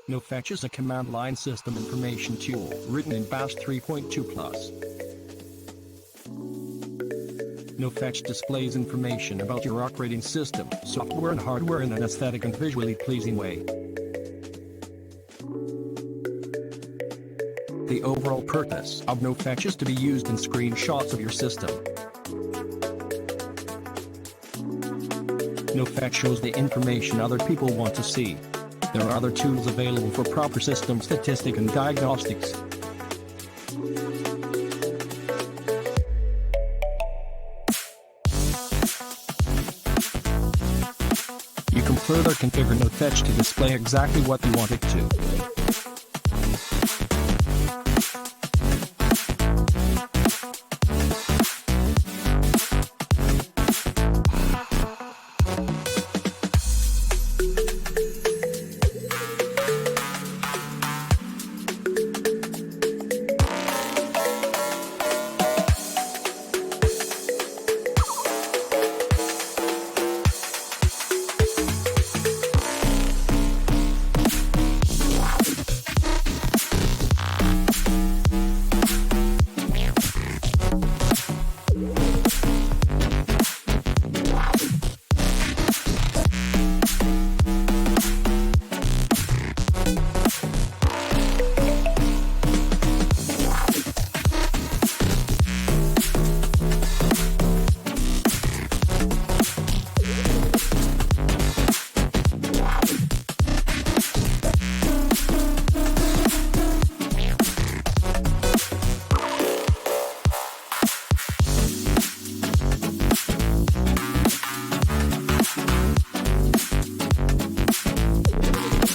Neofetch is a command line system information tool written in Bash 3.2+. Neofetch displays information about your operating system, software and hardware in an aesthetic and visually pleasing way. The overall purpose of Neofetch is to be used in screenshots of your system. Neofetch shows the information other people want to see. There are other tools available for proper system statistics and diagnostics. You can further configure Neofetch to display exactly what you want it to.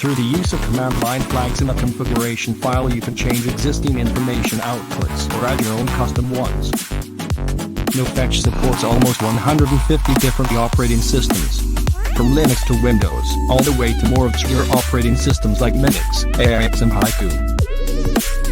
Through the use of command line flags in a configuration file, you can change existing information outputs or add your own custom ones. Neofetch supports almost 150 different operating systems, from Linux to Windows, all the way to more obscure operating systems like Minix, AIX and Haiku.